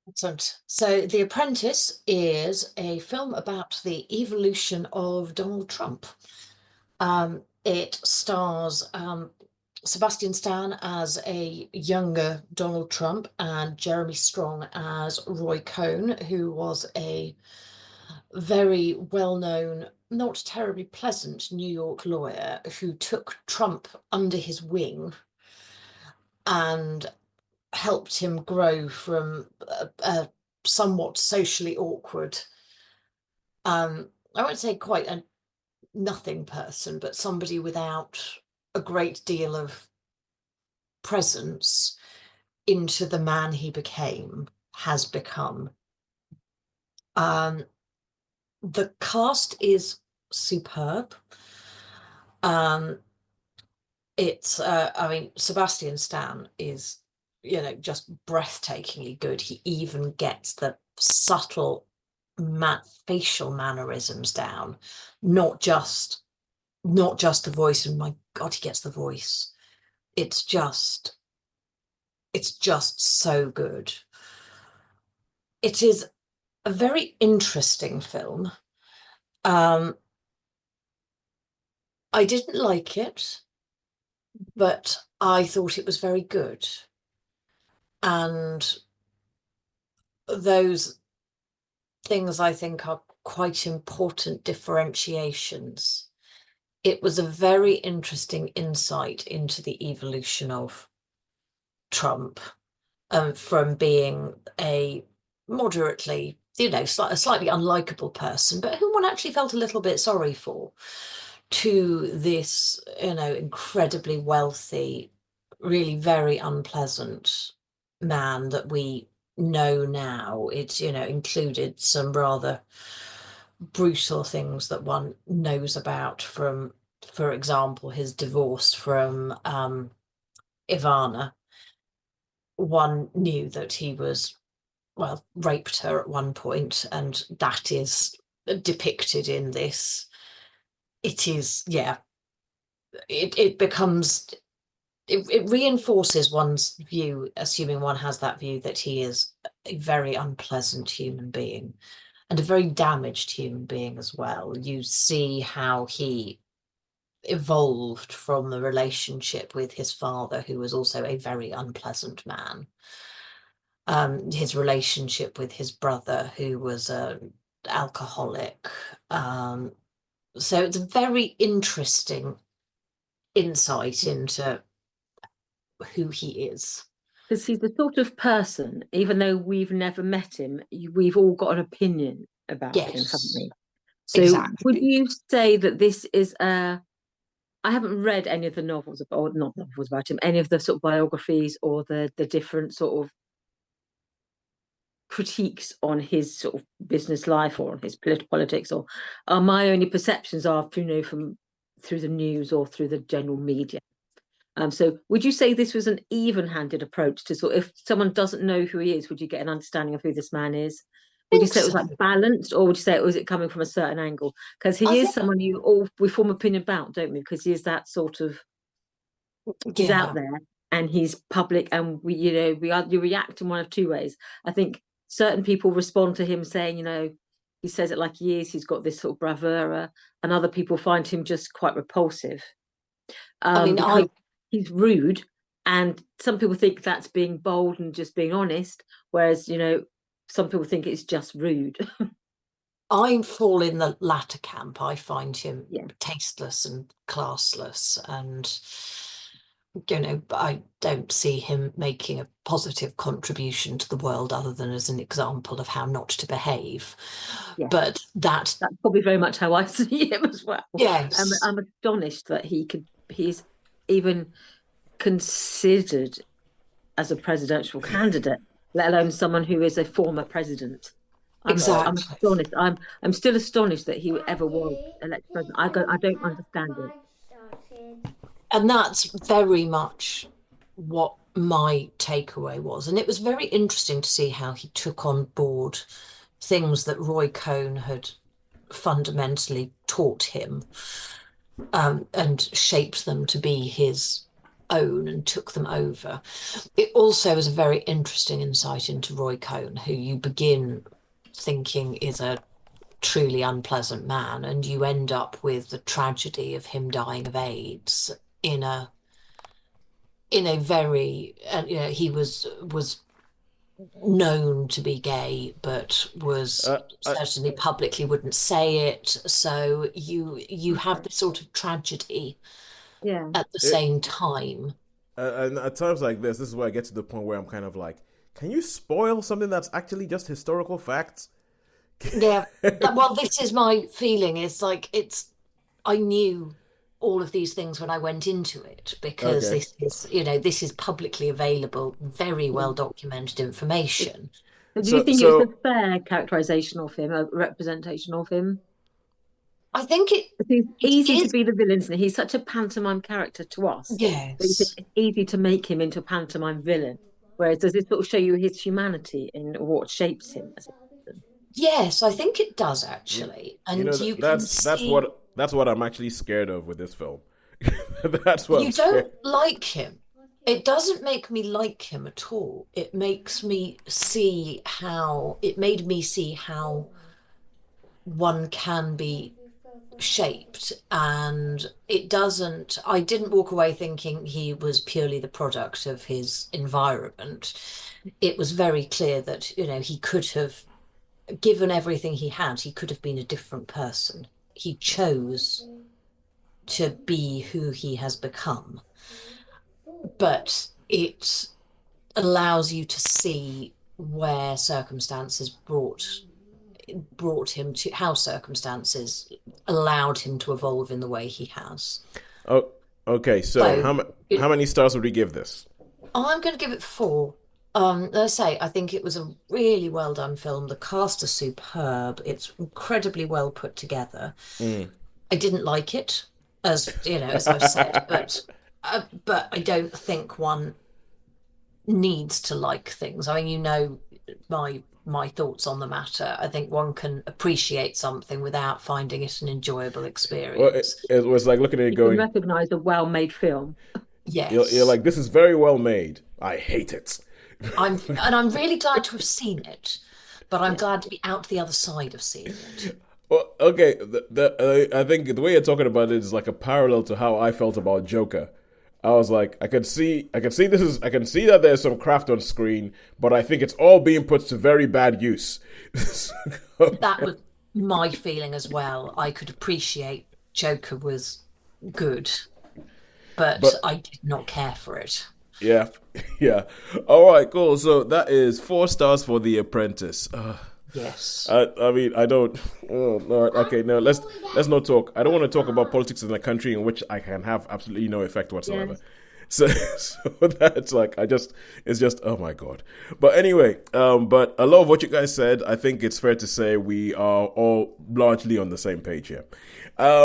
Excellent. So, The Apprentice is a film about the evolution of Donald Trump. It stars Sebastian Stan as a younger Donald Trump and Jeremy Strong as Roy Cohn, who was a very well-known, not terribly pleasant New York lawyer who took Trump under his wing and helped him grow from a somewhat socially awkward, I won't say quite a nothing person, but somebody without a great deal of presence into the man he has become. Um, the cast is superb. Um, I mean, Sebastian Stan is, just breathtakingly good. He even gets the subtle facial mannerisms down, not just not just the voice. And my God, he gets the voice. It's just, it's just so good. It is a very interesting film. Um, I didn't like it, but I thought it was very good. And those things I think are quite important differentiations. It was a very interesting insight into the evolution of Trump, from being a moderately, a slightly unlikable person, but who one actually felt a little bit sorry for, to this, incredibly wealthy, really very unpleasant man that we know now. It's, included some rather brutal things that one knows about from, for example, his divorce from Ivana. One knew that he was, well, raped her at one point, and that is depicted in this. It is, yeah, it becomes, it reinforces one's view, assuming one has that view, that he is a very unpleasant human being and a very damaged human being as well. You see how he evolved from the relationship with his father, who was also a very unpleasant man. His relationship with his brother, who was a alcoholic. So it's a very interesting insight into who he is. Because he's the sort of person, even though we've never met him, we've all got an opinion about him, haven't Yes, we? So would exactly. you say that this is a I haven't read any of the novels about, or not novels about him, any of the sort of biographies or the different sort of critiques on his sort of business life or on his politics, or my only perceptions are from through the news or through the general media. So would you say this was an even-handed approach to sort of, if someone doesn't know who he is, would you get an understanding of who this man is? Would you Think say it was so. like balanced, or would you say it was it coming from a certain angle? Because I he is think, someone you all we form opinion about, don't we? Because he is that sort of he's out yeah, there and he's public, and you react in one of two ways. I think certain people respond to him saying, he says it like he is, he's got this sort of bravura, and other people find him just quite repulsive, I mean, because he's rude. And some people think that's being bold and just being honest, whereas, some people think it's just rude. I fall in the latter camp. I find him Yeah. tasteless and classless, and I don't see him making a positive contribution to the world other than as an example of how not to behave. Yeah. But that, That's probably very much how I see him as well. yes, I'm astonished that he's even considered as a presidential candidate, let alone someone who is a former president. I'm exactly. astonished. I'm still astonished that he ever was elected president. I don't understand it. And that's very much what my takeaway was. And it was very interesting to see how he took on board things that Roy Cohn had fundamentally taught him, and shaped them to be his own and took them over. It also is a very interesting insight into Roy Cohn, who you begin thinking is a truly unpleasant man, and you end up with the tragedy of him dying of AIDS in a very, and he was known to be gay, but was Uh, I, certainly publicly wouldn't say it. So you have this sort of tragedy Yeah. at the it, same time. and at times like this is where I get to the point where I'm kind of like, can you spoil something that's actually just historical facts? Yeah. Well, this is my feeling. It's like I knew all of these things when I went into it because Okay. this is publicly available, very well Mm. documented information. So do you So think it was a so fair characterization of him, a representation of him? I think He's it easy to is, be the villain, isn't he? He's such a pantomime character to us. But you think yes. it's easy to make him into a pantomime villain. Whereas does it sort of show you his humanity in what shapes him as a person? Yes, I think it does you, actually. you And know you can that's see what I'm actually scared of with this film. That's what I'm you scared. don't like him. It doesn't make me like him at all. It made me see how one can be shaped, and I didn't walk away thinking he was purely the product of his environment. It was very clear that he could have, given everything he had, he could have been a different person. He chose to be who he has become, but it allows you to see where circumstances brought him to, how circumstances allowed him to evolve in the way he has. Oh, okay. So So how many stars would we give this? I'm going to give it 4. Let's say I think it was a really well done film. The cast is superb. It's incredibly well put together. Mm. I didn't like it, as I've said, but I don't think one needs to like things. I mean, my thoughts on the matter. I think one can appreciate something without finding it an enjoyable Well, experience. it was like looking at it You can going, recognize a well-made film. you're Yes. like, this is very well made. I hate it. I'm really glad to have seen it, but I'm Yeah. glad to be out the other side of seeing it. Well, okay, I think the way you're talking about it is like a parallel to how I felt about Joker. I was like, I can see that there's some craft on screen, but I think it's all being put to very bad use. That was my feeling as well. I could appreciate Joker was good, but But I did not care for it. yeah, yeah. All right, cool. So that is 4 stars for The Apprentice. Yes. I mean, I don't. Oh, Lord. Okay, no. Let's not talk. I don't want to talk about politics in a country in which I can have absolutely no effect whatsoever. Yes. So, so that's like it's just oh my god. But anyway, but a lot of what you guys said, I think it's fair to say we are all largely on the same page here.